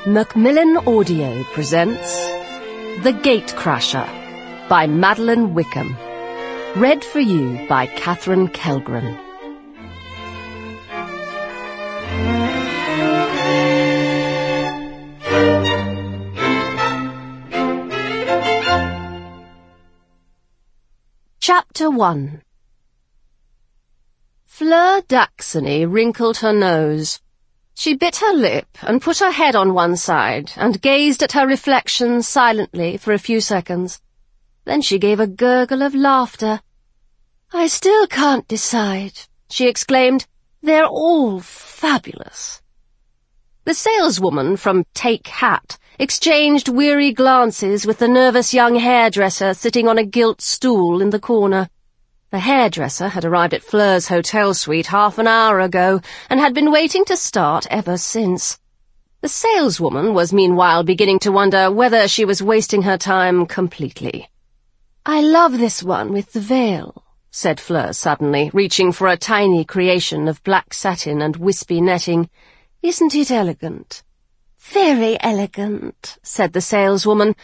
Macmillan Audio presents The Gatecrasher by Madeleine Wickham. Read for you by Katherine Kellgren. Chapter 1. Fleur Daxony wrinkled her nose. She bit her lip and put her head on one side and gazed at her reflection silently for a few seconds. Then she gave a gurgle of laughter. "I still can't decide," she exclaimed. "They're all fabulous." The saleswoman from Take Hat exchanged weary glances with the nervous young hairdresser sitting on a gilt stool in the corner. The hairdresser had arrived at Fleur's hotel suite half an hour ago and had been waiting to start ever since. The saleswoman was meanwhile beginning to wonder whether she was wasting her time completely. "I love this one with the veil," said Fleur suddenly, reaching for a tiny creation of black satin and wispy netting. "Isn't it elegant?" "Very elegant," said the saleswoman.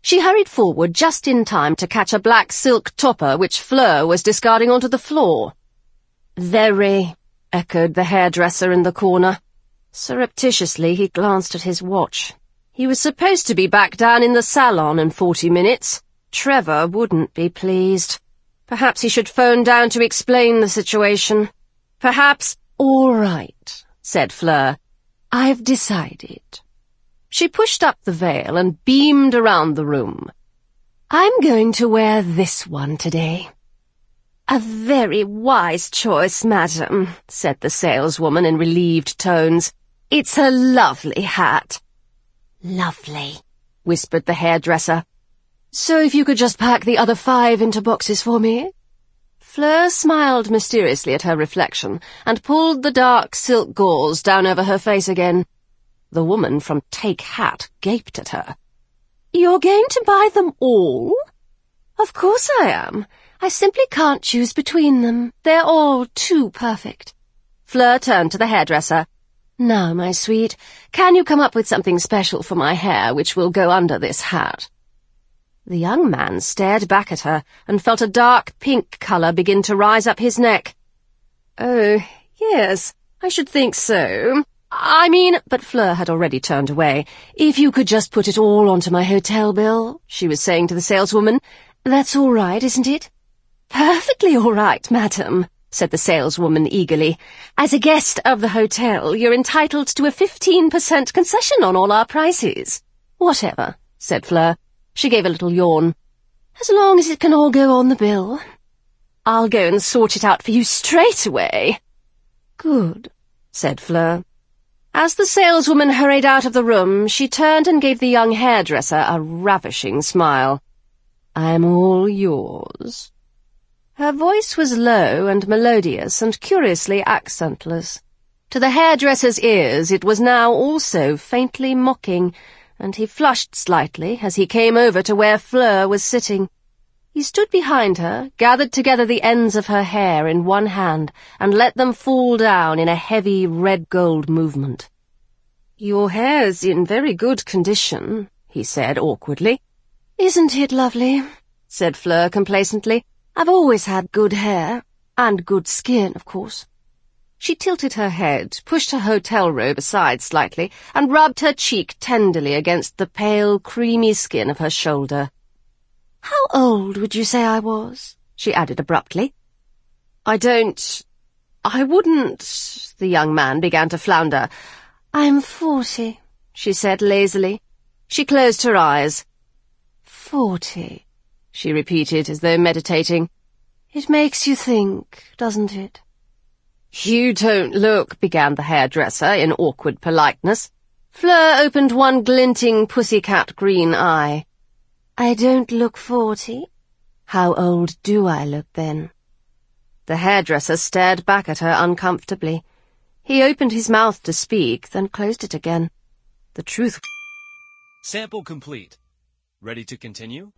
She hurried forward just in time to catch a black silk topper which Fleur was discarding onto the floor. "Very," echoed the hairdresser in the corner. Surreptitiously he glanced at his watch. He was supposed to be back down in the salon in 40 minutes. Trevor wouldn't be pleased. Perhaps he should phone down to explain the situation. Perhaps— "All right," said Fleur. "I've decided." She pushed up the veil and beamed around the room. "I'm going to wear this one today." "A very wise choice, madam," said the saleswoman in relieved tones. "It's a lovely hat." "Lovely," whispered the hairdresser. "So if you could just pack the other 5 into boxes for me?" Fleur smiled mysteriously at her reflection and pulled the dark silk gauze down over her face again. The woman from Take Hat gaped at her. "You're going to buy them all?" "Of course I am. I simply can't choose between them. They're all too perfect." Fleur turned to the hairdresser. "Now, my sweet, can you come up with something special for my hair which will go under this hat?" The young man stared back at her and felt a dark pink colour begin to rise up his neck. "Oh, yes, I should think so. But Fleur had already turned away. "If you could just put it all onto my hotel bill," she was saying to the saleswoman. "That's all right, isn't it?" "Perfectly all right, madam," said the saleswoman eagerly. "As a guest of the hotel, you're entitled to a 15% concession on all our prices." "Whatever," said Fleur. She gave a little yawn. "As long as it can all go on the bill. I'll go and sort it out for you straight away." "Good," said Fleur. As the saleswoman hurried out of the room, she turned and gave the young hairdresser a ravishing smile. "I'm all yours." Her voice was low and melodious and curiously accentless. To the hairdresser's ears it was now also faintly mocking, and he flushed slightly as he came over to where Fleur was sitting. He stood behind her, gathered together the ends of her hair in one hand, and let them fall down in a heavy red-gold movement. "Your hair's in very good condition," he said awkwardly. "Isn't it lovely?" said Fleur complacently. "I've always had good hair, and good skin, of course." She tilted her head, pushed her hotel robe aside slightly, and rubbed her cheek tenderly against the pale, creamy skin of her shoulder. "How old would you say I was?" she added abruptly. I wouldn't—" the young man began to flounder. "I'm 40, she said lazily. She closed her eyes. 40, she repeated as though meditating. "It makes you think, doesn't it?" "You don't look," began the hairdresser in awkward politeness. Fleur opened one glinting pussycat green eye. "I don't look 40? How old do I look, then?" The hairdresser stared back at her uncomfortably. He opened his mouth to speak, then closed it again. The truth— Sample complete. Ready to continue?